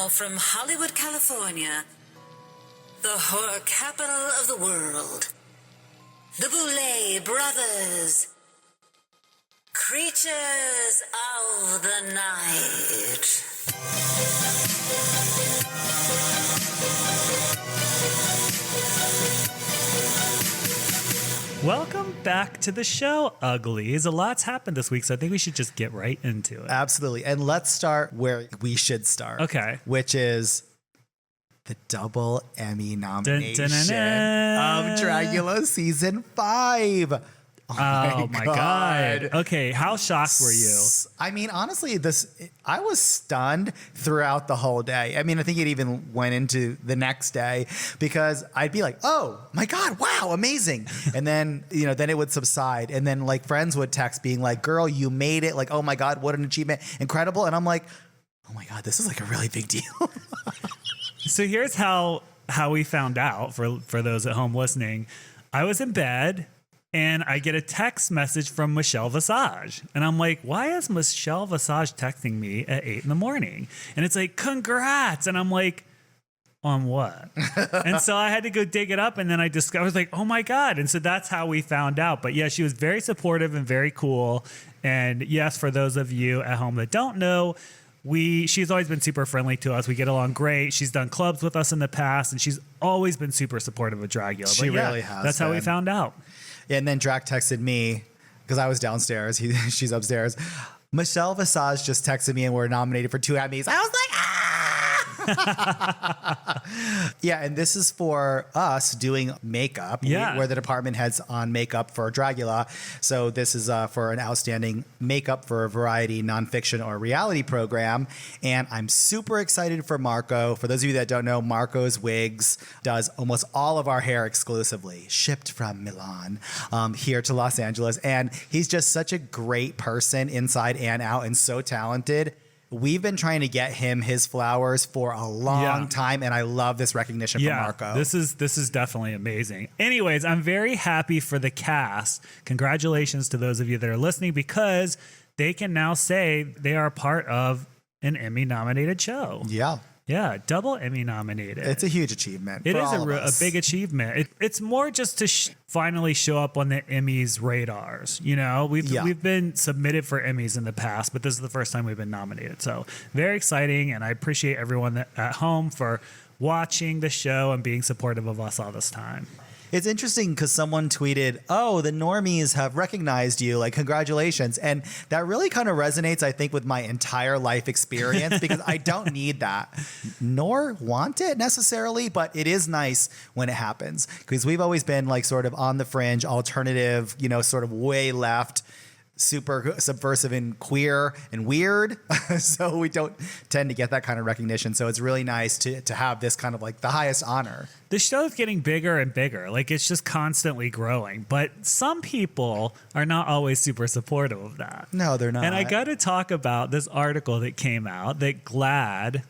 now from Hollywood, California, the horror capital of the world, the Boulet Brothers, creatures of the night. Welcome back to the show, Uglies. A lot's happened this week, so I think we should just get right into it. Absolutely. And let's start where we should start. Okay. Which is the double Emmy nomination Dun, dun, dun, dun. of Dragula Season 5. Oh my God. Okay, how shocked were you? I mean, honestly, I was stunned throughout the whole day. I mean, I think it even went into the next day because I'd be like, oh my God, wow, amazing. And then, then it would subside. And then like friends would text being like, girl, you made it. Like, oh my God, what an achievement. Incredible. And I'm like, oh my God, this is like a really big deal. So here's how we found out for those at home listening. I was in bed. And I get a text message from Michelle Visage. And I'm like, why is Michelle Visage texting me at 8 a.m? And it's like, congrats. And I'm like, on what? And so I had to go dig it up. And then I was like, oh my God. And so that's how we found out. But yeah, she was very supportive and very cool. And yes, for those of you at home that don't know, she's always been super friendly to us. We get along great. She's done clubs with us in the past. And she's always been super supportive of Dragula. She really has. That's how we found out. And then Drac texted me because I was downstairs. She's upstairs. Michelle Visage just texted me and we're nominated for 2 Emmys. I was like, ah! Yeah, and this is for us doing makeup. Yeah. We're the department heads on makeup for Dragula. So this is for an outstanding makeup for a variety, nonfiction, or reality program. And I'm super excited for Marco. For those of you that don't know, Marco's Wigs does almost all of our hair exclusively, shipped from Milan here to Los Angeles. And he's just such a great person inside and out and so talented. We've been trying to get him his flowers for a long time, and I love this recognition from Marco. This is definitely amazing. Anyways, I'm very happy for the cast. Congratulations to those of you that are listening because they can now say they are part of an Emmy-nominated show. Yeah. Yeah, double Emmy nominated. It's a huge achievement. It is a big achievement. It's more just to finally show up on the Emmys radars. We've been submitted for Emmys in the past, but this is the first time we've been nominated. So very exciting, and I appreciate everyone at home for watching the show and being supportive of us all this time. It's interesting because someone tweeted, oh, the normies have recognized you, like, congratulations. And that really kind of resonates, I think, with my entire life experience because I don't need that nor want it necessarily. But it is nice when it happens because we've always been like sort of on the fringe, alternative, sort of way left, super subversive and queer and weird. So we don't tend to get that kind of recognition. So it's really nice to have this kind of like the highest honor. The show's getting bigger and bigger. Like it's just constantly growing. But some people are not always super supportive of that. No, they're not. And I got to talk about this article that came out that GLAAD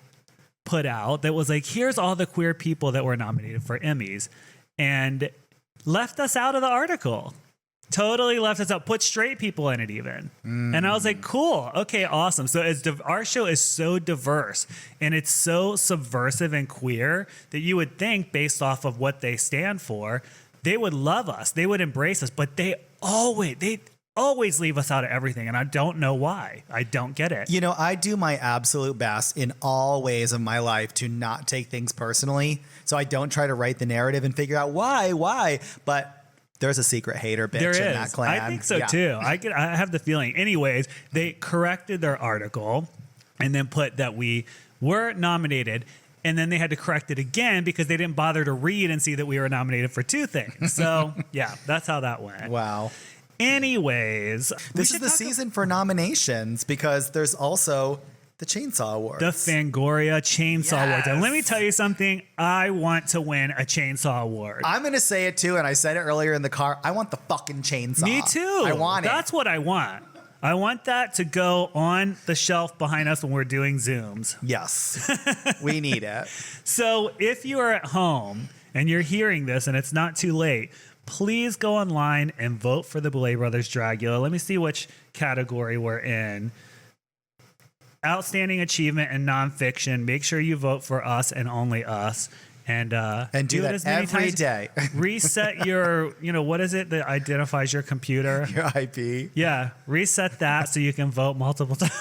put out that was like, here's all the queer people that were nominated for Emmys and left us out of the article. Totally left us out, put straight people in it even. And I was like, cool. Okay, awesome. So our show is so diverse and it's so subversive and queer that you would think based off of what they stand for, they would love us. They would embrace us, but they always leave us out of everything. And I don't know why. I don't get it. I do my absolute best in all ways of my life to not take things personally. So I don't try to write the narrative and figure out why, but there's a secret hater bitch in that clan. I think so too. I have the feeling. Anyways, they corrected their article and then put that we were nominated. And then they had to correct it again because they didn't bother to read and see that we were nominated for 2 things. So yeah, that's how that went. Wow. Anyways, this is the season for nominations because there's also the Chainsaw Awards. The Fangoria Chainsaw Awards. And let me tell you something. I want to win a Chainsaw Award. I'm going to say it too, and I said it earlier in the car. I want the fucking chainsaw. Me too. I want it. That's what I want. I want that to go on the shelf behind us when we're doing Zooms. Yes. We need it. So if you are at home and you're hearing this and it's not too late, please go online and vote for the Boulet Brothers Dragula. Let me see which category we're in. outstanding achievement in nonfiction. Make sure you vote for us and only us. And do that it as many every times. day. Reset your, what is it that identifies your computer? Your IP. Yeah, reset that so you can vote multiple times.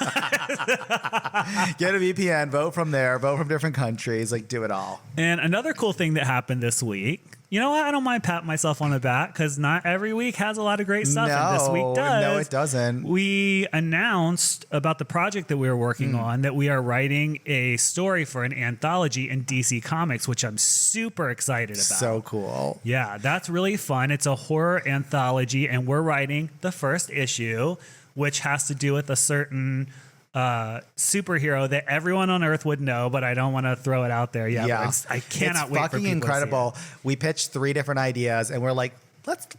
Get a VPN, vote from there, vote from different countries, like do it all. And another cool thing that happened this week, you know what? I don't mind patting myself on the back because not every week has a lot of great stuff. And this week does. No, it doesn't. We announced about the project that we were working on, that we are writing a story for an anthology in DC Comics, which I'm super excited about. So cool. Yeah, that's really fun. It's a horror anthology, and we're writing the first issue, which has to do with a certain superhero that everyone on Earth would know, but I don't want to throw it out there yet. Yeah, I cannot wait for people fucking incredible. We pitched 3 different ideas, and we're like,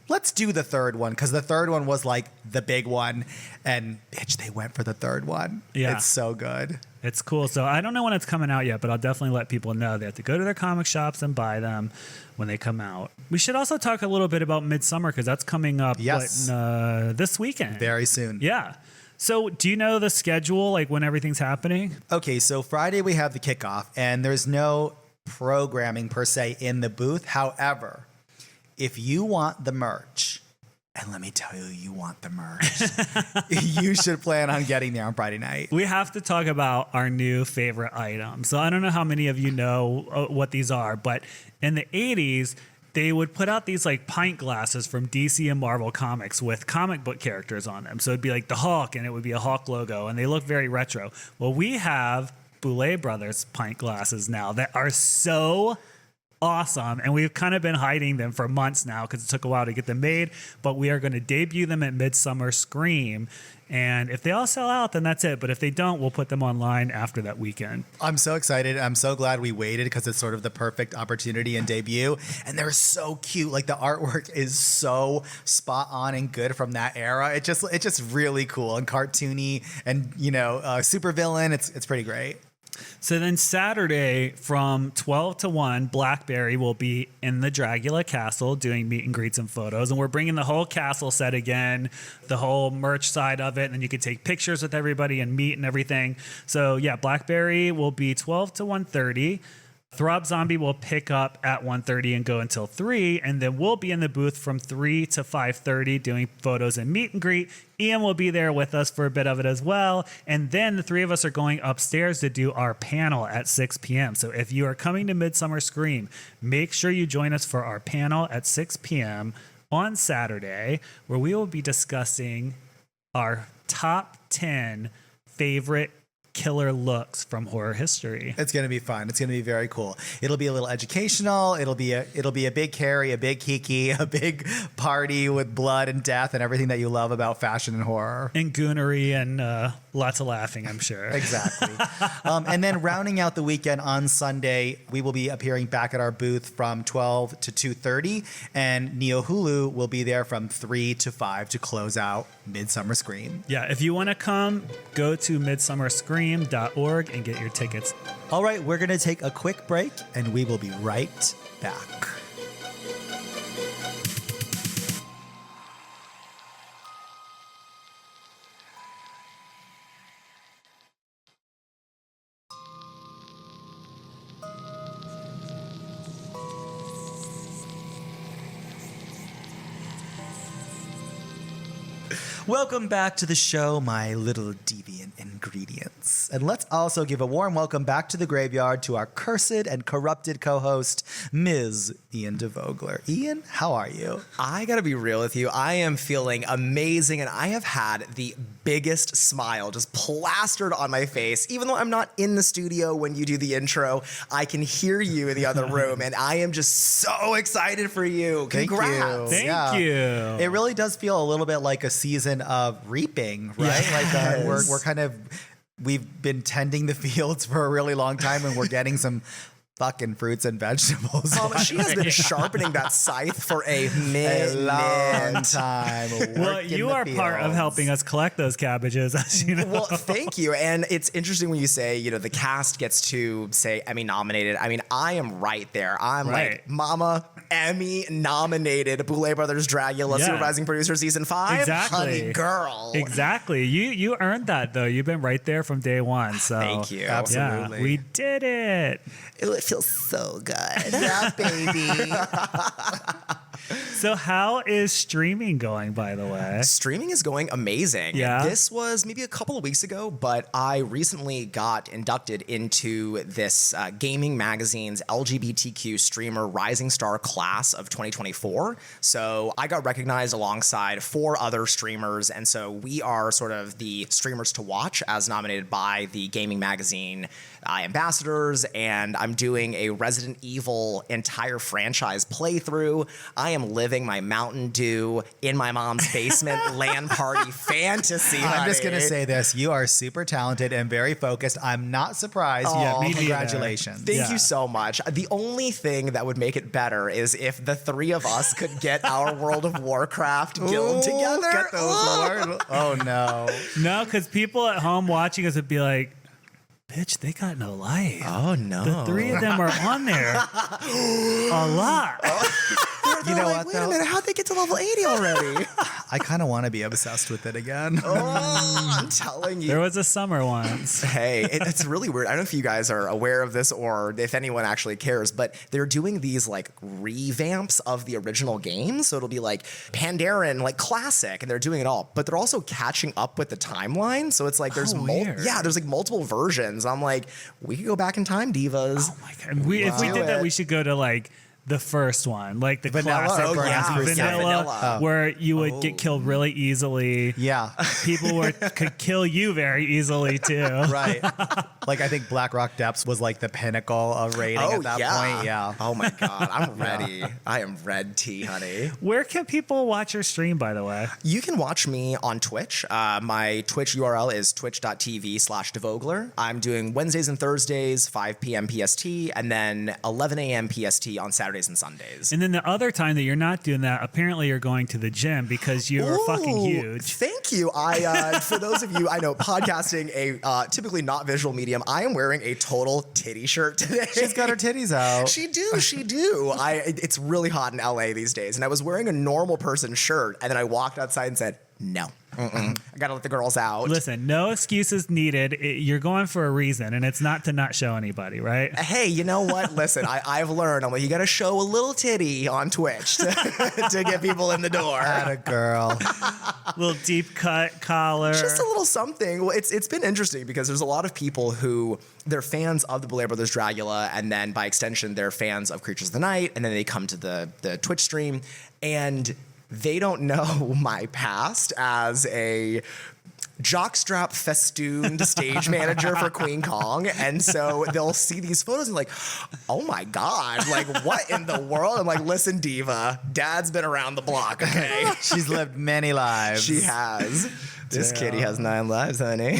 let's do the third one, because the third one was like the big one, and bitch, they went for the third one. Yeah, it's so good. It's cool. So I don't know when it's coming out yet, but I'll definitely let people know. They have to go to their comic shops and buy them when they come out. We should also talk a little bit about Midsummer, because that's coming up this weekend. Very soon. Yeah. So do you know the schedule, like when everything's happening? Okay, so Friday we have the kickoff, and there's no programming per se in the booth. However, if you want the merch, and let me tell you, you want the merch, you should plan on getting there on Friday night. We have to talk about our new favorite item. So I don't know how many of you know what these are, but in the 80s, they would put out these like pint glasses from DC and Marvel Comics with comic book characters on them. So it'd be like the Hulk, and it would be a Hulk logo, and they look very retro. Well, we have Boulet Brothers pint glasses now that are so awesome, and we've kind of been hiding them for months now because it took a while to get them made, but we are going to debut them at Midsummer Scream. And if they all sell out, then that's it. But if they don't, we'll put them online after that weekend. I'm so excited. I'm so glad we waited, because it's sort of the perfect opportunity and debut. And they're so cute. Like, the artwork is so spot on and good from that era. It's just really cool and cartoony, and super villain. It's pretty great. So then Saturday from 12 to 1, Blackberry will be in the Dragula Castle doing meet and greets and photos. And we're bringing the whole castle set again, the whole merch side of it. And then you can take pictures with everybody and meet and everything. So yeah, Blackberry will be 12 to 1:30. Throb Zombie will pick up at 1:30 and go until 3, and then we'll be in the booth from 3 to 5:30 doing photos and meet and greet. Ian will be there with us for a bit of it as well, and then the 3 of us are going upstairs to do our panel at 6 p.m. So if you are coming to Midsummer Scream, make sure you join us for our panel at 6 p.m. on Saturday, where we will be discussing our top 10 favorite killer looks from horror history. It's going to be fun. It's going to be very cool. It'll be a little educational. It'll be a big Carrie, a big Kiki, a big party with blood and death and everything that you love about fashion and horror. And goonery and lots of laughing, I'm sure. Exactly. And then rounding out the weekend on Sunday, we will be appearing back at our booth from 12 to 2:30, and Neo Hulu will be there from 3 to 5 to close out Midsummer Scream. Yeah, if you want to come, go to midsummerscream.org and get your tickets. All right, we're going to take a quick break, and we will be right back. Welcome back to the show, my little deviant ingredients. And let's also give a warm welcome back to the graveyard to our cursed and corrupted co-host, Ms. Ian DeVogler. Ian, how are you? I gotta be real with you. I am feeling amazing, and I have had the biggest smile just plastered on my face. Even though I'm not in the studio when you do the intro, I can hear you in the other room, and I am just so excited for you. Congrats. Thank you. It really does feel a little bit like a season of reaping, right? Yes. Like we're kind of, we've been tending the fields for a really long time, and we're getting some fucking fruits and vegetables. She has been sharpening that scythe for a long time. Well, you are part of helping us collect those cabbages, as you know. Well, thank you. And it's interesting when you say, the cast gets to say Emmy nominated. I mean, I am right there. I'm like, Mama, Emmy-nominated Boulet Brothers Dragula Yeah. supervising producer season 5. Exactly. Honey girl. Exactly. You earned that though. You've been right there from day one. So Thank you. Absolutely. Yeah, we did it. It feels so good. Yeah, baby. So how is streaming going, by the way? Streaming is going amazing. Yeah. This was maybe a couple of weeks ago, but I recently got inducted into this gaming magazine's LGBTQ streamer rising star class of 2024. So I got recognized alongside 4 other streamers. And so we are sort of the streamers to watch as nominated by the gaming magazine ambassadors. And I'm doing a Resident Evil entire franchise playthrough. I am living my Mountain Dew in my mom's basement LAN party fantasy. I'm just honey. going to say this. You are super talented and very focused. I'm not surprised. Yeah, me neither. Congratulations. Thank Yeah. you so much. The only thing that would make it better is if the 3 of us could get our World of Warcraft guild Ooh, together. Get those words. Oh, no. No, because people at home watching us would be like, bitch, they got no life. Oh no. The 3 of them are on there a lot. You know like, what, wait a though? minute, how'd they get to level 80 already? I kind of want to be obsessed with it again. Oh, I'm telling you. There was a summer once. Hey, it's really weird. I don't know if you guys are aware of this or if anyone actually cares, but they're doing these like revamps of the original game. So it'll be like Pandaren, like classic, and they're doing it all. But they're also catching up with the timeline. So it's like there's weird. there's like multiple versions. I'm like, we could go back in time, divas. Oh my God. If we Do did that, it. we should go to like the first one, like the Vanilla? classic Oh, version, yeah. vanilla, Vanilla. where you would get killed really easily. Yeah. People could kill you very easily too. Right. Like, I think Black Rock Depths was like the pinnacle of rating at that point. Yeah. Oh my God, I'm ready. I am red tea, honey. Where can people watch your stream, by the way? You can watch me on Twitch. My Twitch URL is twitch.tv/devogler. I'm doing Wednesdays and Thursdays, 5 p.m. PST, and then 11 a.m. PST on Saturdays and Sundays. And then the other time that you're not doing that, apparently you're going to the gym because you're fucking Ooh, huge. Thank you. I for those of you, I know podcasting a typically not visual medium. I am wearing a total titty shirt today. She's got her titties out. She do. It's really hot in LA these days, and I was wearing a normal person shirt, and then I walked outside and said, "No, I gotta let the girls out." Listen, no excuses needed. You're going for a reason, and it's not to not show anybody, right? Hey, you know what? Listen, I've learned. I'm like, you got to show a little titty on Twitch to get people in the door. Atta girl. Little deep cut collar. Just a little something. Well, it's been interesting because there's a lot of people who they're fans of the Boulet Brothers Dragula, and then by extension, they're fans of Creatures of the Night, and then they come to the Twitch stream, and they don't know my past as a jockstrap festooned stage manager for Queen Kong. And so they'll see these photos and like, oh my God, like what in the world? I'm like, listen, diva, dad's been around the block, okay? She's lived many lives. She has. This kitty has 9 lives, honey.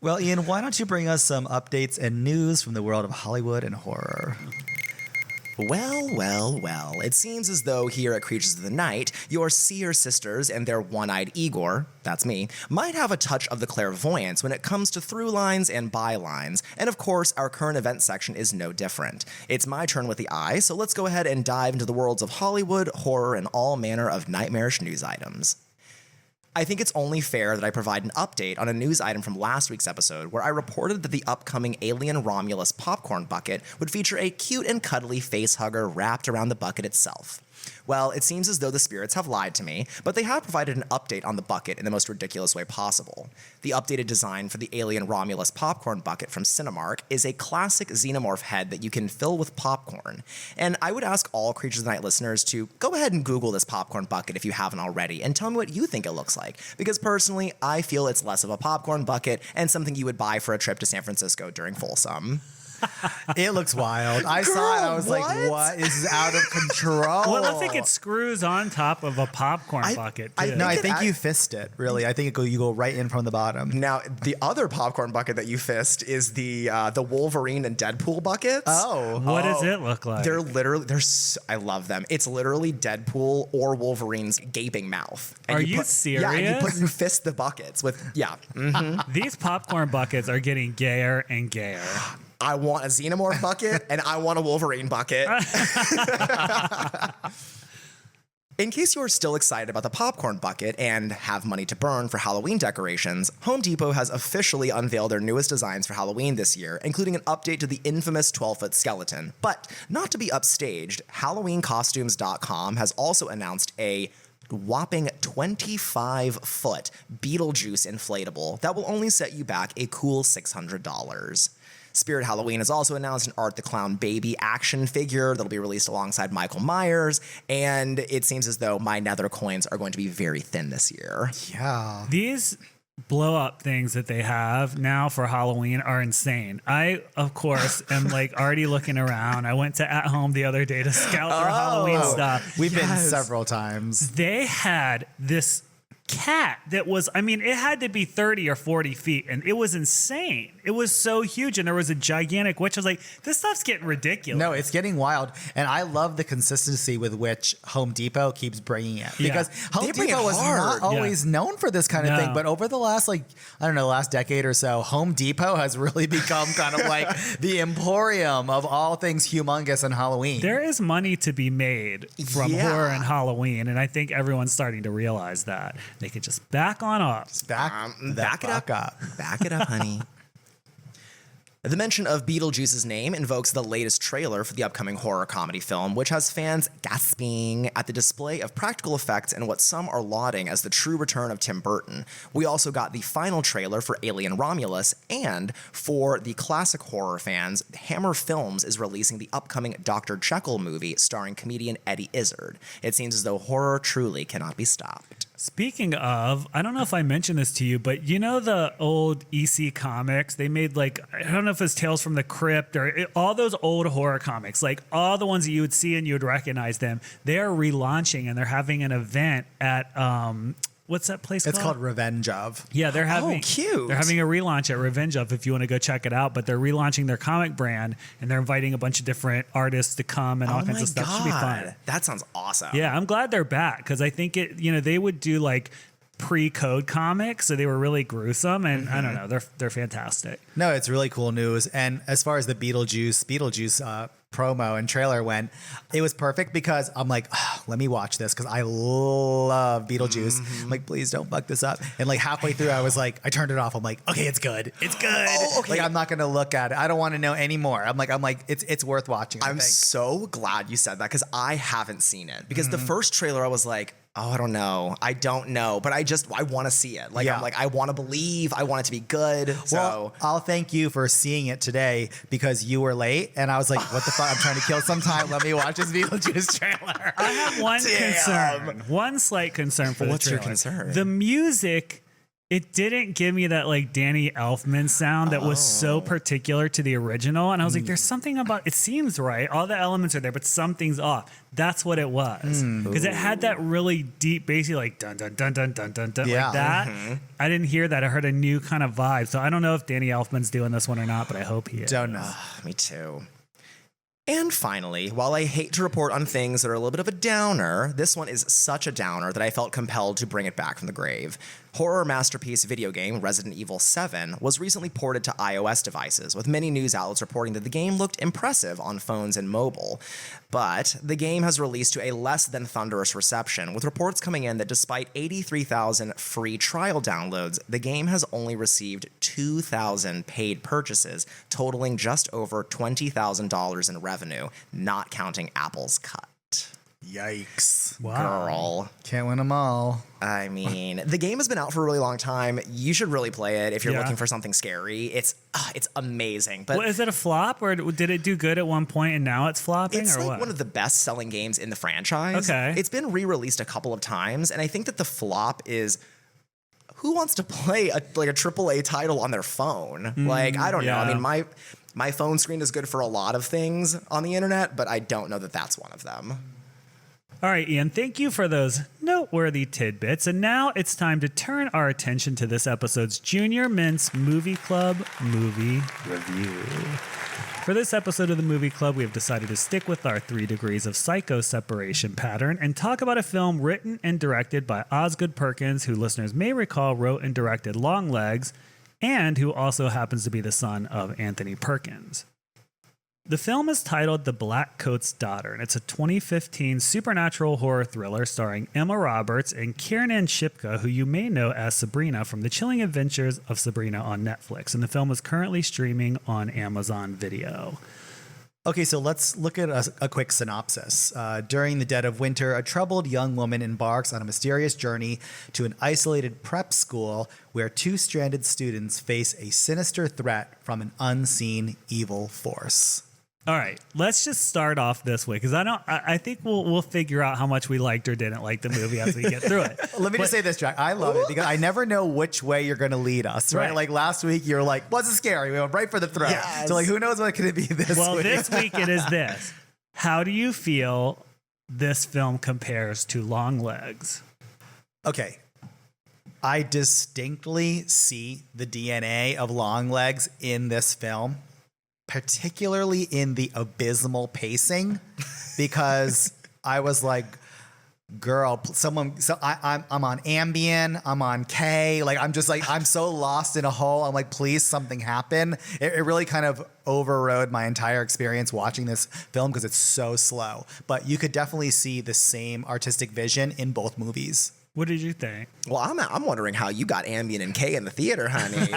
Well, Ian, why don't you bring us some updates and news from the world of Hollywood and horror? Well. It seems as though here at Creatures of the Night, your seer sisters and their one-eyed Igor, that's me, might have a touch of the clairvoyance when it comes to through lines and bylines. And of course, our current event section is no different. It's my turn with the eye, so let's go ahead and dive into the worlds of Hollywood, horror, and all manner of nightmarish news items. I think it's only fair that I provide an update on a news item from last week's episode where I reported that the upcoming Alien Romulus popcorn bucket would feature a cute and cuddly face hugger wrapped around the bucket itself. Well, it seems as though the spirits have lied to me, but they have provided an update on the bucket in the most ridiculous way possible. The updated design for the Alien Romulus popcorn bucket from Cinemark is a classic xenomorph head that you can fill with popcorn. And I would ask all Creatures of the Night listeners to go ahead and Google this popcorn bucket if you haven't already and tell me what you think it looks like. Because personally, I feel it's less of a popcorn bucket and something you would buy for a trip to San Francisco during Folsom. It looks wild. I saw it. I was like, what? what is out of control? Well, it looks like it screws on top of a popcorn bucket, too. No, I it think act- you fist it, really. I think you go right in from the bottom. Now, the other popcorn bucket that you fist is the Wolverine and Deadpool buckets. Oh. What does it look like? They're literally, I love them. It's literally Deadpool or Wolverine's gaping mouth. And Are you Yeah, and serious? you fist the buckets with, yeah. These popcorn buckets are getting gayer and gayer. I want a Xenomorph bucket and I want a Wolverine bucket. In case you're still excited about the popcorn bucket and have money to burn for Halloween decorations, Home Depot has officially unveiled their newest designs for Halloween this year, including an update to the infamous 12-foot skeleton. But not to be upstaged, HalloweenCostumes.com has also announced a whopping 25-foot Beetlejuice inflatable that will only set you back a cool $600. Spirit Halloween has also announced an Art the Clown baby action figure that'll be released alongside Michael Myers, and it seems as though my Nether coins are going to be very thin this year. Yeah. These blow up things that they have now for Halloween are insane. I, of course, am like already looking around. I went to At Home the other day to scout their Halloween stuff. We've been several times. They had this cat that was, I mean, it had to be 30 or 40 feet, and it was insane. It was so huge, and there was a gigantic witch. I was like, this stuff's getting ridiculous. No, it's getting wild. And I love the consistency with which Home Depot keeps bringing it. Because Home Depot was not always known for this kind of thing. But over the last, last decade or so, Home Depot has really become kind of like the emporium of all things humongous in Halloween. There is money to be made from horror and Halloween, and I think everyone's starting to realize that. They could just back on up. Back it up. Back it up, honey. The mention of Beetlejuice's name invokes the latest trailer for the upcoming horror comedy film, which has fans gasping at the display of practical effects and what some are lauding as the true return of Tim Burton. We also got the final trailer for Alien Romulus, and for the classic horror fans, Hammer Films is releasing the upcoming Dr. Jekyll movie starring comedian Eddie Izzard. It seems as though horror truly cannot be stopped. Speaking of, I don't know if I mentioned this to you, but you know the old EC comics? They made I don't know if it's Tales from the Crypt or all those old horror comics, like all the ones that you would see and you would recognize them. They are relaunching and they're having an event at, what's that place called? It's called Revenge of. Yeah, they're having cute. They're having a relaunch at Revenge of if you want to go check it out. But they're relaunching their comic brand and they're inviting a bunch of different artists to come and all kinds of stuff. Should be fun. That sounds awesome. Yeah, I'm glad they're back because I think they would do like pre-code comics, so they were really gruesome, and I don't know, they're fantastic. No, it's really cool news. And as far as the Beetlejuice promo and trailer went, it was perfect because I'm like, let me watch this because I love Beetlejuice. I'm like, please don't fuck this up. And like halfway through, I was like, I turned it off. I'm like, okay, it's good. It's good. Oh, okay. Like I'm not gonna look at it. I don't want to know anymore. I'm like, it's worth watching. I'm so glad you said that because I haven't seen it. Because the first trailer, I was like, oh, I don't know, but I want to see it. Like, I'm like, I want to believe, I want it to be good. So well, I'll thank you for seeing it today because you were late, and I was like, what the fuck? I'm trying to kill some time. Let me watch this Beetlejuice trailer. I have one slight concern for the trailer. What's your concern? The music. It didn't give me that like Danny Elfman sound that was so particular to the original. And I was like, there's something about it seems right. All the elements are there, but something's off. That's what it was. Because it had that really deep bassy like dun dun dun dun dun dun dun like that. I didn't hear that. I heard a new kind of vibe. So I don't know if Danny Elfman's doing this one or not, but I hope he is. Don't know. Me too. And finally, while I hate to report on things that are a little bit of a downer, this one is such a downer that I felt compelled to bring it back from the grave. Horror masterpiece video game Resident Evil 7 was recently ported to iOS devices, with many news outlets reporting that the game looked impressive on phones and mobile. But the game has released to a less than thunderous reception, with reports coming in that despite 83,000 free trial downloads, the game has only received 2,000 paid purchases, totaling just over $20,000 in revenue, not counting Apple's cut. Yikes. Wow. Girl. Can't win them all. I mean, the game has been out for a really long time. You should really play it if you're looking for something scary. It's amazing. But is it a flop, or did it do good at one point and now it's flopping? It's or like what? one of the best-selling games in the franchise. Okay. It's been re-released a couple of times, and I think that the flop is who wants to play a AAA title on their phone? Like, I don't know. I mean, my phone screen is good for a lot of things on the internet, but I don't know that that's one of them. All right, Ian, thank you for those noteworthy tidbits. And now it's time to turn our attention to this episode's Junior Mints Movie Club movie review. For this episode of the Movie Club, we have decided to stick with our 3 degrees of psycho separation pattern and talk about a film written and directed by Osgood Perkins, who listeners may recall wrote and directed Longlegs, and who also happens to be the son of Anthony Perkins. The film is titled The Blackcoats Daughter, and it's a 2015 supernatural horror thriller starring Emma Roberts and Kiernan Shipka, who you may know as Sabrina from The Chilling Adventures of Sabrina on Netflix. And the film is currently streaming on Amazon Video. Okay, so let's look at a quick synopsis. During the dead of winter, a troubled young woman embarks on a mysterious journey to an isolated prep school where two stranded students face a sinister threat from an unseen evil force. All right, let's just start off this way because I think we'll figure out how much we liked or didn't like the movie as we get through it. Let me just say this, Jack. I love it because I never know which way you're going to lead us, right? Like last week, you're like, wasn't scary. We went right for the throat. Yes. So like, who knows what could it be this week? Well, this week it is this. How do you feel this film compares to Longlegs? Okay. I distinctly see the DNA of Longlegs in this film, particularly in the abysmal pacing, because I was like, girl, I'm on Ambien, I'm on K, like I'm so lost in a hole. I'm like, please, something happen. It really kind of overrode my entire experience watching this film because it's so slow. But you could definitely see the same artistic vision in both movies. What did you think? Well, I'm wondering how you got Ambien and K in the theater, honey.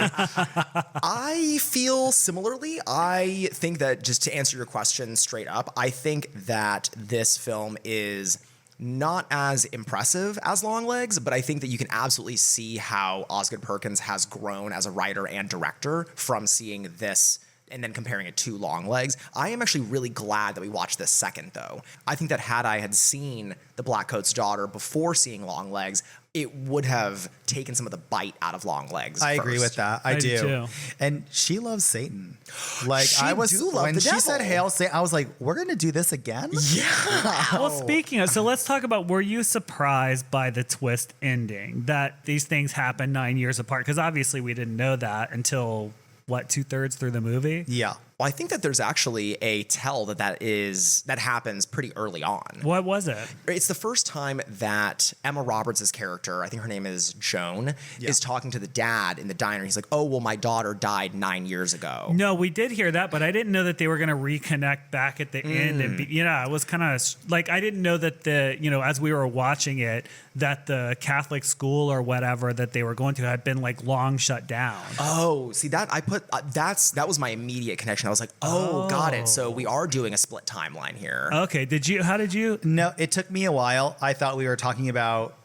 I feel similarly. I think that, just to answer your question straight up, I think that this film is not as impressive as Longlegs, but I think that you can absolutely see how Osgood Perkins has grown as a writer and director from seeing this and then comparing it to Longlegs. I am actually really glad that we watched this second, though. I think that had I had seen The Blackcoats Daughter before seeing Longlegs, it would have taken some of the bite out of Longlegs. I agree with that. I do. Too. And she loves Satan. Like She do love when the she devil. said "Hail Satan," I was like, "We're gonna do this again?" Yeah. Well, speaking of, so let's talk about, were you surprised by the twist ending that these things happen 9 years apart? Because obviously we didn't know that until, what, 2/3 through the movie? Yeah. Well, I think that there's actually a tell that happens pretty early on. What was it? It's the first time that Emma Roberts' character, I think her name is Joan, is talking to the dad in the diner. He's like, "Oh, well, my daughter died 9 years ago." No, we did hear that, but I didn't know that they were going to reconnect back at the end. And it was kind of like, I didn't know that as we were watching it, that the Catholic school or whatever that they were going to had been like long shut down. Oh, see that that was my immediate connection. I was like, oh, got it. So we are doing a split timeline here. Okay. How did you? No, it took me a while. I thought we were talking about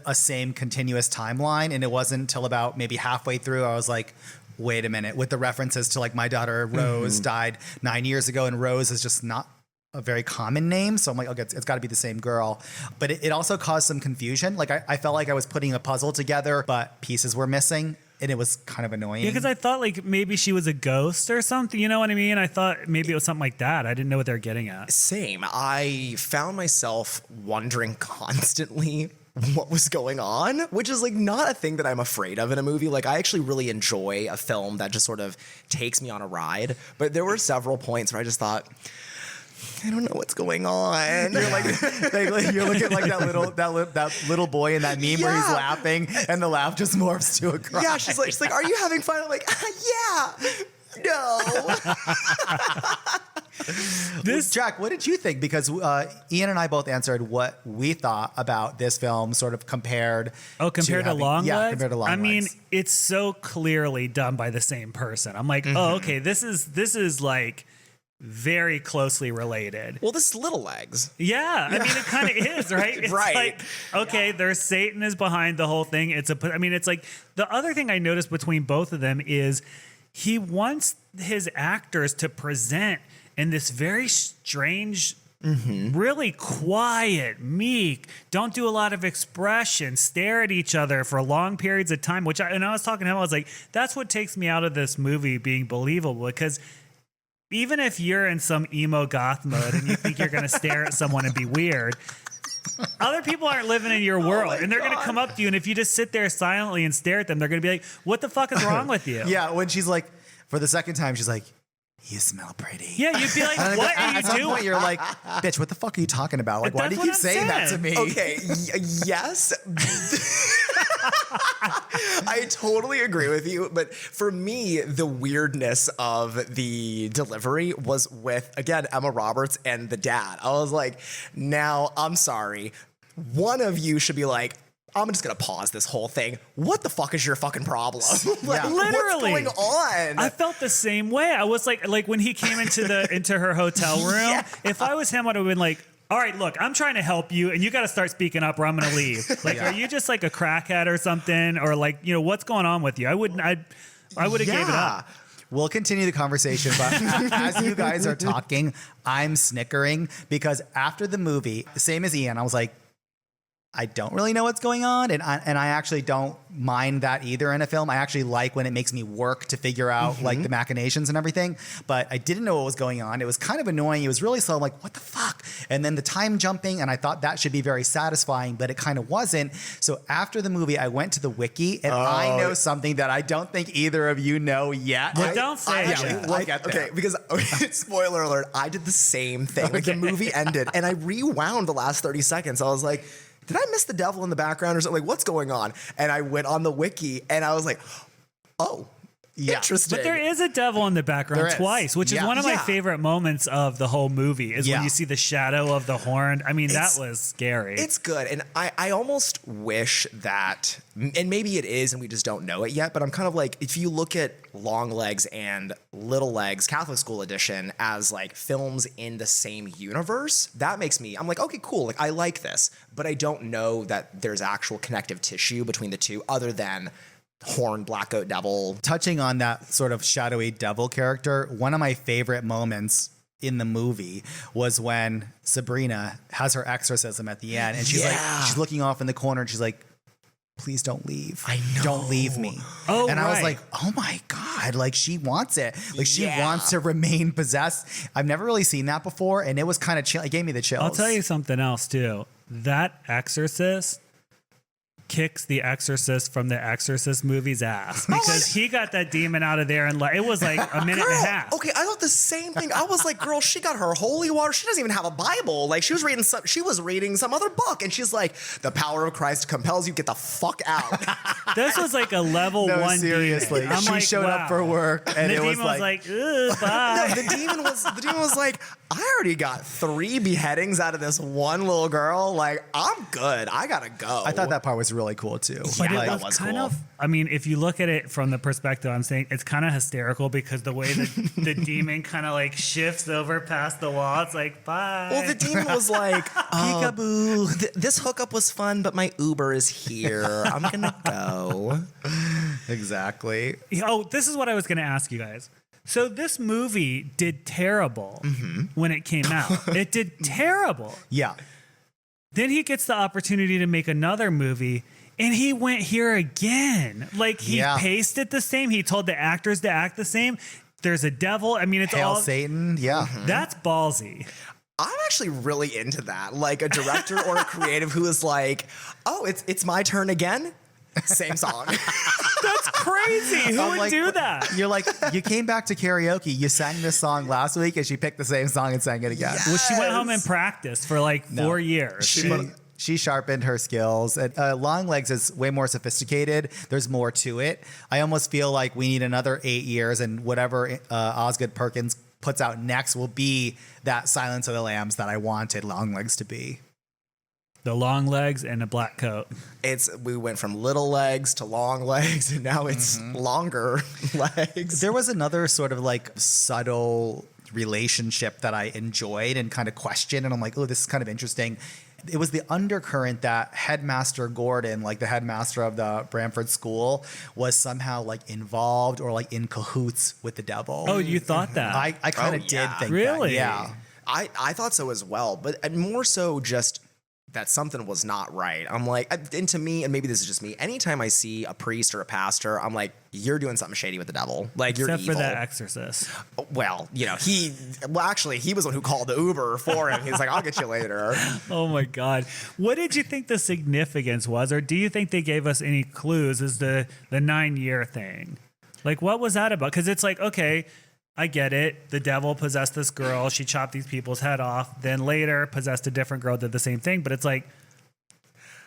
a same continuous timeline, and it wasn't until about maybe halfway through I was like, wait a minute, with the references to like my daughter Rose died 9 years ago, and Rose is just not a very common name. So I'm like, okay, it's got to be the same girl. But it also caused some confusion. Like I felt like I was putting a puzzle together, but pieces were missing. And it was kind of annoying. Yeah, because I thought like maybe she was a ghost or something. You know what I mean? I thought maybe it was something like that. I didn't know what they were getting at. Same. I found myself wondering constantly what was going on, which is like not a thing that I'm afraid of in a movie. Like I actually really enjoy a film that just sort of takes me on a ride. But there were several points where I just thought, I don't know what's going on. You're like you're looking like that little boy in that meme where he's laughing and the laugh just morphs to a cry. Yeah, she's like, are you having fun? I'm like, yeah, no. Jack, what did you think? Because Ian and I both answered what we thought about this film, sort of compared. Compared to Longlegs? Yeah, compared to Longlegs. I mean, it's so clearly done by the same person. I'm like, oh, okay, this is like very closely related. Well, this is Littlelegs. Yeah, I mean, it kind of is, right? It's Right. like, okay, there's Satan is behind the whole thing. It's like the other thing I noticed between both of them is he wants his actors to present in this very strange, really quiet, meek, don't do a lot of expression, stare at each other for long periods of time, I was talking to him, I was like, that's what takes me out of this movie being believable, because even if you're in some emo goth mode and you think you're going to stare at someone and be weird, other people aren't living in your world, and they're going to come up to you, and if you just sit there silently and stare at them, they're going to be like, what the fuck is wrong with you? Yeah, when she's like, for the second time, she's like, you smell pretty. Yeah, you'd be like, what are you At some doing? point, you're like, bitch, what the fuck are you talking about? Like, why do you That's keep what I'm saying that to saying. me? Okay, yes. I totally agree with you. But for me, the weirdness of the delivery was with, again, Emma Roberts and the dad. I was like, now, I'm sorry. One of you should be like, I'm just going to pause this whole thing. What the fuck is your fucking problem? Like, Literally. what's going on? I felt the same way. I was like when he came into her hotel room, if I was him, I'd have been like, all right, look, I'm trying to help you, and you got to start speaking up, or I'm going to leave. Like, are you just like a crackhead or something, or like, what's going on with you? I would have gave it up. We'll continue the conversation, but as you guys are talking, I'm snickering because after the movie, same as Ian, I was like, I don't really know what's going on, and I actually don't mind that either in a film. I actually like when it makes me work to figure out like the machinations and everything, but I didn't know what was going on. It was kind of annoying. It was really slow. I'm like, what the fuck? And then the time jumping, and I thought that should be very satisfying, but it kind of wasn't. So after the movie, I went to the wiki, and I know something that I don't think either of you know yet. Well, don't say it. I get there. Okay, because spoiler alert, I did the same thing. Like the movie ended, and I rewound the last 30 seconds. I was like, did I miss the devil in the background or something? Like, what's going on? And I went on the wiki and I was like, oh, interesting. But there is a devil in the background twice, which is one of my favorite moments of the whole movie is when you see the shadow of the horn. I mean, that was scary. It's good. And I almost wish that, and maybe it is and we just don't know it yet, but I'm kind of like, if you look at Longlegs and Littlelegs Catholic School Edition as like films in the same universe, that makes me, I'm like, okay, cool. Like I like this, but I don't know that there's actual connective tissue between the two other than horn Blackcoat devil. Touching on that sort of shadowy devil character, one of my favorite moments in the movie was when Sabrina has her exorcism at the end and she's like, she's looking off in the corner and she's like, please don't leave. I know. Don't leave me. Oh, and I was like, oh my God, like she wants it. Like she wants to remain possessed. I've never really seen that before. And it was kind of chill. It gave me the chills. I'll tell you something else too. That exorcist kicks the Exorcist from the Exorcist movie's ass because he got that demon out of there and it was like a minute and a half. Okay, I thought the same thing. I was like, girl, she got her holy water. She doesn't even have a Bible. Like she was reading some other book, and she's like, the power of Christ compels you. Get the fuck out. This was like a level no, one. seriously. Demon. She showed up for work, and the it was demon like, ugh, bye. No, the demon was like, I already got 3 beheadings out of this one little girl. Like I'm good. I gotta go. I thought that part was really cool too. But Yeah, it was cool. kind of, I mean, if you look at it from the perspective I'm saying, it's kind of hysterical because the way that the demon kind of like shifts over past the wall, it's like, bye. Well, the demon was like, peekaboo. This hookup was fun, but my Uber is here. I'm gonna go. Exactly. Oh, this is what I was going to ask you guys. So this movie did terrible when it came out. It did terrible. Yeah. Then he gets the opportunity to make another movie, and he went here again. Like he paced it the same. He told the actors to act the same. There's a devil. I mean, it's Hail all Satan. Yeah. That's ballsy. I'm actually really into that. Like a director or a creative who is like, oh, it's my turn again. Same song. That's crazy. Who would do that? You're like, you came back to karaoke. You sang this song last week, and she picked the same song and sang it again. Well, she went home and practiced for like 4 years. She sharpened her skills. Longlegs is way more sophisticated. There's more to it. I almost feel like we need another 8 years, and whatever Osgood Perkins puts out next will be that Silence of the Lambs that I wanted Longlegs to be. The long legs and a black coat. We went from little legs to long legs, and now it's longer legs. There was another sort of like subtle relationship that I enjoyed and kind of questioned, and I'm like, oh, this is kind of interesting. It was the undercurrent that Headmaster Gordon, like the headmaster of the Bramford School, was somehow like involved or like in cahoots with the devil. Oh, you thought that? I kind of did think really? that. Yeah. I thought so as well, but more so just that something was not right. I'm like, and to me, and maybe this is just me, anytime I see a priest or a pastor, I'm like, you're doing something shady with the devil. Like, you're evil. Except for that exorcist. Well, he was the one who called the Uber for him. He's like, I'll get you later. Oh my God. What did you think the significance was? Or do you think they gave us any clues as the 9-year thing? Like, what was that about? Because it's like, okay, I get it. The devil possessed this girl. She chopped these people's head off. Then later possessed a different girl, did the same thing. But it's like,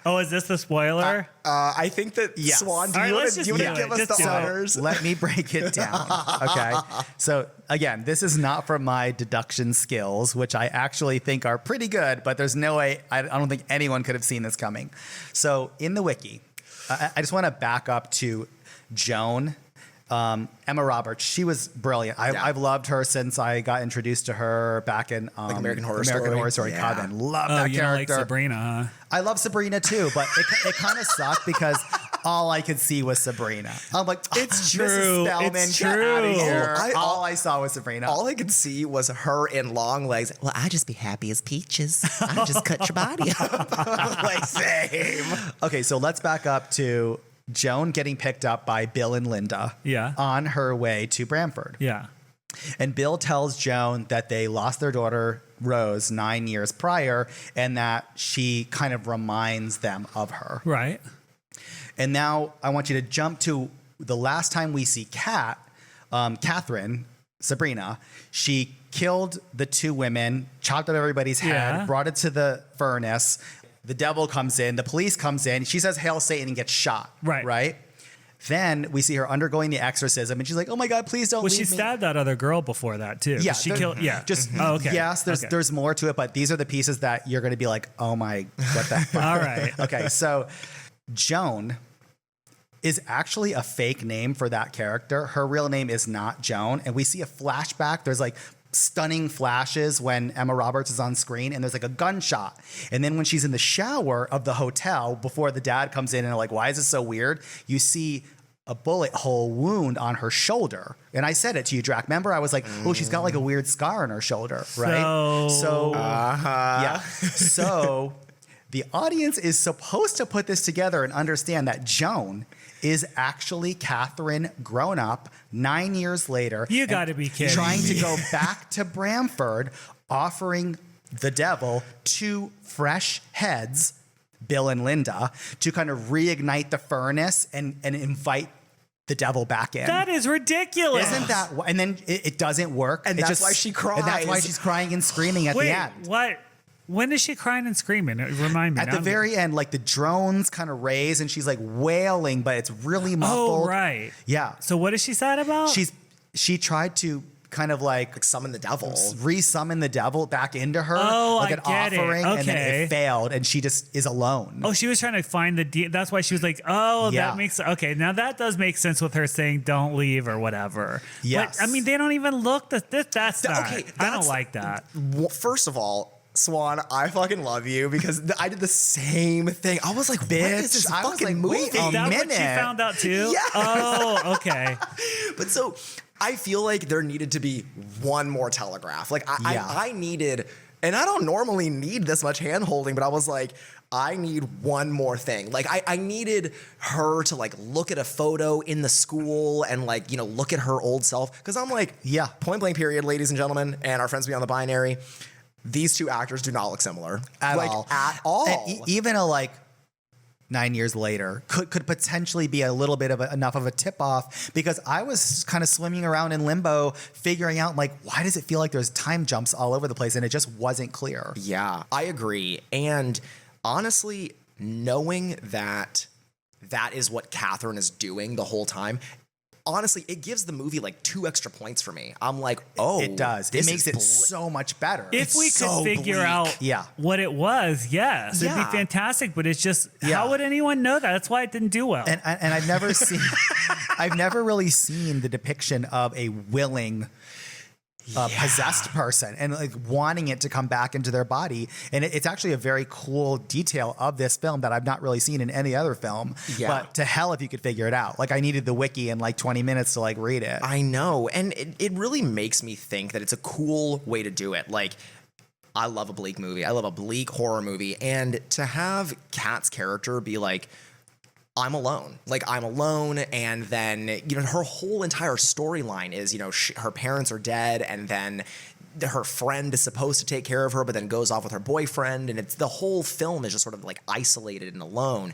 Oh, is this the spoiler? I think that Yes. Swan, do All you right, want let's to just give do it. us Just the do it. honors? Let me break it down. Okay. So again, this is not from my deduction skills, which I actually think are pretty good, but there's no way, I don't think anyone could have seen this coming. So in the wiki, I just want to back up to Joan. Emma Roberts, she was brilliant. I've loved her since I got introduced to her back in American Horror Story. Yeah. God, I love Oh, that you don't like character. Sabrina, huh? I love Sabrina too, but it kind of sucked because all I could see was Sabrina. I'm like, It's Mrs. true. Spellman, It's get out of true. here. Oh, all I saw was Sabrina. All I could see was her in Longlegs. Well, I'd just be happy as peaches. I just cut your body up. Like, same. Okay, so let's back up to Joan getting picked up by Bill and Linda on her way to Bramford. Yeah. And Bill tells Joan that they lost their daughter, Rose, 9 years prior, and that she kind of reminds them of her. Right. And now I want you to jump to the last time we see Catherine, Sabrina. She killed the two women, chopped up everybody's head, brought it to the furnace. The devil comes in, the police comes in. She says, "Hail Satan," and gets shot. Right. Then we see her undergoing the exorcism, and she's like, "Oh my God, please don't leave me." Well, she stabbed that other girl before that too. Yeah, She killed. Yeah. Just okay. Yes, there's more to it, but these are the pieces that you're going to be like, "Oh my, what the fuck?" All right. Okay, so Joan is actually a fake name for that character. Her real name is not Joan, and we see a flashback. There's like stunning flashes when Emma Roberts is on screen, and there's like a gunshot. And then when she's in the shower of the hotel before the dad comes in and like, why is this so weird? You see a bullet hole wound on her shoulder. And I said it to you, Drac. Remember, I was like, oh, she's got like a weird scar on her shoulder, right? Yeah. So the audience is supposed to put this together and understand that Joan is actually Catherine grown up 9 years later. You got to be kidding. Trying to go back to Bramford, offering the devil two fresh heads, Bill and Linda, to kind of reignite the furnace and invite the devil back in. That is ridiculous. Isn't that? And then it doesn't work. And that's why she cries. And that's why she's crying and screaming at Wait, the end. what? When is she crying and screaming? Remind me. At the very end, like the drones kind of raise and she's like wailing, but it's really muffled. Oh, right. Yeah. So what is she sad about? She tried to kind of like summon the devil, re-summon the devil back into her, like an I get offering, it. Okay. and then it failed, and she just is alone. Oh, she was trying to find that's why she was like, oh, Yeah. that makes, okay, now that does make sense with her saying don't leave or whatever. Yes. But, I mean, they don't even look, that's not, okay, I don't like that. First of all, Swan, I fucking love you because I did the same thing. I was like, Bitch, what is this I was fucking like, movie? wait a Is that what she minute. found out too? Yes. Oh, okay. But so I feel like there needed to be one more telegraph. Like I needed, and I don't normally need this much hand holding, but I was like, I need one more thing. Like I needed her to like look at a photo in the school and like, you know, look at her old self. Cause I'm like, point blank period, ladies and gentlemen, and our friends beyond the binary. These two actors do not look similar At all. And even a like 9 years later could potentially be a little bit of enough of a tip off, because I was kind of swimming around in limbo figuring out like, why does it feel like there's time jumps all over the place, and it just wasn't clear. Yeah, I agree. And honestly, knowing that that is what Catherine is doing the whole time, honestly, it gives the movie like 2 extra points for me. I'm like, oh, It does. It makes it so much better. If we so could figure bleak. out what it was, yes, it'd be Yeah. fantastic. But it's just, how would anyone know that? That's why it didn't do well. And I've never seen, I've never really seen the depiction of a willing, possessed person and like wanting it to come back into their body. And it's actually a very cool detail of this film that I've not really seen in any other film. Yeah. But to hell if you could figure it out. Like I needed the wiki in like 20 minutes to like read it. I know. And it really makes me think that it's a cool way to do it. Like, I love a bleak movie. I love a bleak horror movie. And to have Kat's character be like, I'm alone. Like, I'm alone. And then, you know, her whole entire storyline is, you know, her parents are dead. And then her friend is supposed to take care of her, but then goes off with her boyfriend. And it's the whole film is just sort of like isolated and alone.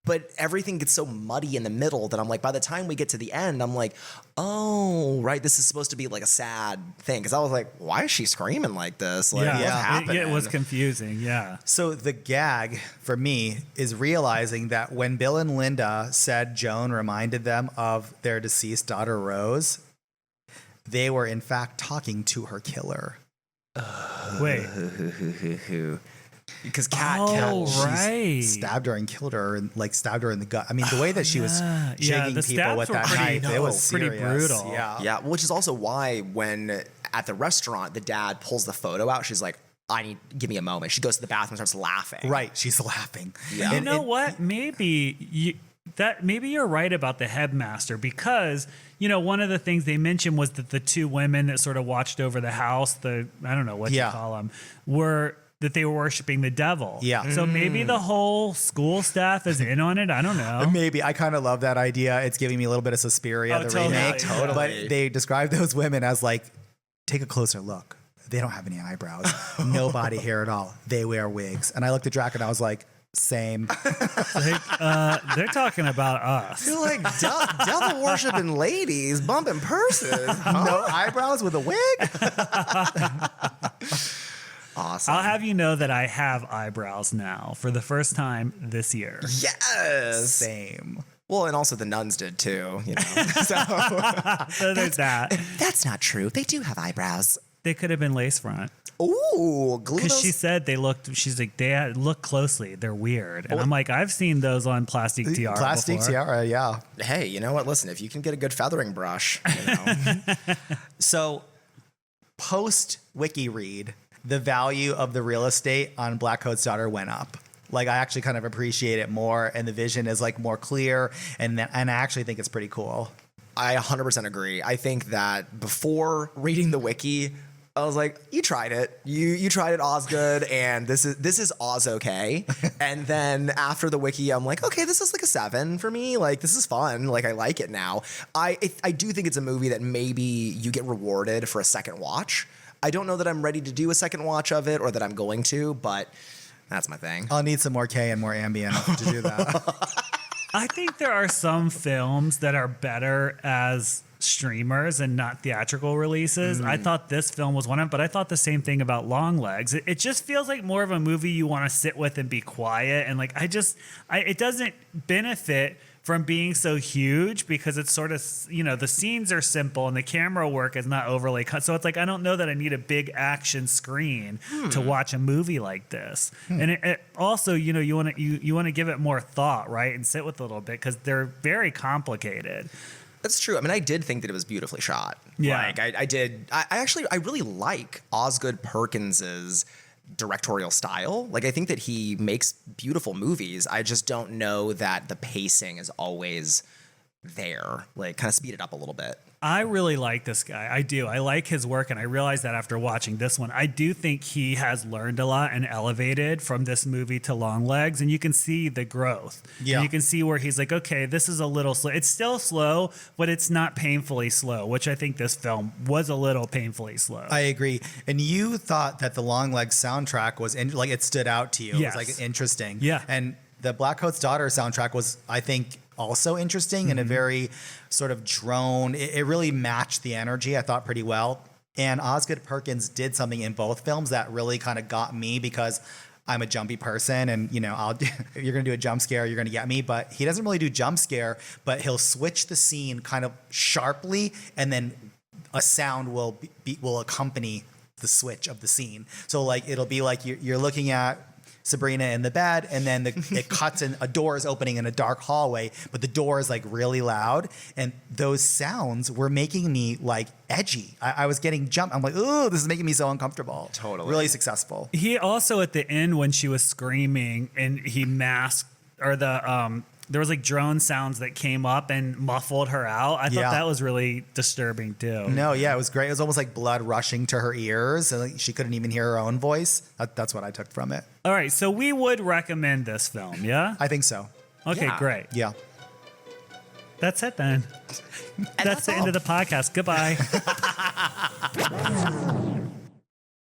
but everything gets so muddy in the middle that I'm like, by the time we get to the end, I'm like, oh, right, this is supposed to be like a sad thing. Because I was like, why is she screaming like this? Like, what's happening? It was confusing, yeah. So the gag for me is realizing that when Bill and Linda said Joan reminded them of their deceased daughter Rose, they were in fact talking to her killer. Wait. Because Kat, right. Stabbed her and killed her, and like stabbed her in the gut. I mean, the way that she was jigging the people stabs with were that pretty- knife, it was pretty serious. brutal. yeah, which is also why when at the restaurant the dad pulls the photo out, she's like, give me a moment. She goes to the bathroom and starts laughing. Right, she's laughing. Yeah. You know what? Maybe you're right about the headmaster, because one of the things they mentioned was that the two women that sort of watched over the house, I don't know what you call them, were that they were worshiping the devil. Yeah. So maybe the whole school staff is in on it. I don't know. Maybe. I kind of love that idea. It's giving me a little bit of Suspiria, the totally. remake. Yeah, totally. But they describe those women as like, take a closer look. They don't have any eyebrows. No body hair at all. They wear wigs. And I looked at Drac and I was like, same. They're talking about us. You're like, devil worshiping ladies bumping purses. No eyebrows with a wig? Awesome. I'll have you know that I have eyebrows now for the first time this year. Yes. Same. Well, and also the nuns did too, So So there's that. that's not true. They do have eyebrows. They could have been lace front. Ooh, glue Because those. she said she's like, look closely. They're weird. And I'm like, I've seen those on plastic tiara Plastic before. tiara, yeah. Hey, you know what? Listen, if you can get a good feathering brush, So post wiki read, the value of the real estate on Blackcoats Daughter went up. Like, I actually kind of appreciate it more, and the vision is like more clear, and I actually think it's pretty cool. I 100% agree. I think that before reading the wiki, I was like, you tried it. You tried it, Osgood, and this is Oz okay. And then after the wiki, I'm like, okay, this is like a 7 for me. Like, this is fun. Like, I like it now. I do think it's a movie that maybe you get rewarded for a second watch. I don't know that I'm ready to do a second watch of it or that I'm going to, but that's my thing. I'll need some more K and more ambient to do that. I think there are some films that are better as streamers and not theatrical releases. I thought this film was one of them, but I thought the same thing about Longlegs. It just feels like more of a movie you want to sit with and be quiet. And like, it doesn't benefit from being so huge because it's sort of, the scenes are simple and the camera work is not overly cut. So it's like, I don't know that I need a big action screen to watch a movie like this. And it also, you want to give it more thought, right? And sit with it a little bit because they're very complicated. That's true. I mean, I did think that it was beautifully shot. Yeah. Like, I did. I really like Osgood Perkins's directorial style. Like, I think that he makes beautiful movies. I just don't know that the pacing is always there. Like, kind of speed it up a little bit. I really like this guy. I do. I like his work, and I realized that after watching this one. I do think he has learned a lot and elevated from this movie to Longlegs, and you can see the growth. Yeah. And you can see where he's like, okay, this is a little slow. It's still slow, but it's not painfully slow, which I think this film was a little painfully slow. I agree. And you thought that the Longlegs soundtrack was like it stood out to you. Yes. It was like interesting. Yeah. And the Blackcoats Daughter soundtrack was, I think, also interesting and a very sort of drone. It really matched the energy, I thought, pretty well. And Osgood Perkins did something in both films that really kind of got me because I'm a jumpy person and, if you're going to do a jump scare, you're going to get me. But he doesn't really do jump scare, but he'll switch the scene kind of sharply and then a sound will accompany the switch of the scene. So like, it'll be like you're looking at Sabrina in the bed, and then it cuts and a door is opening in a dark hallway, but the door is like really loud, and those sounds were making me like edgy. I was getting jumped. I'm like, ooh, this is making me so uncomfortable. Totally. Really successful. He also, at the end when she was screaming and he masked, or there was like drone sounds that came up and muffled her out. I thought that was really disturbing too. No, yeah, it was great. It was almost like blood rushing to her ears, and like she couldn't even hear her own voice. That's what I took from it. All right, so we would recommend this film, yeah? I think so. Okay, Yeah. great. Yeah. That's it then. That's the end of the podcast. Goodbye.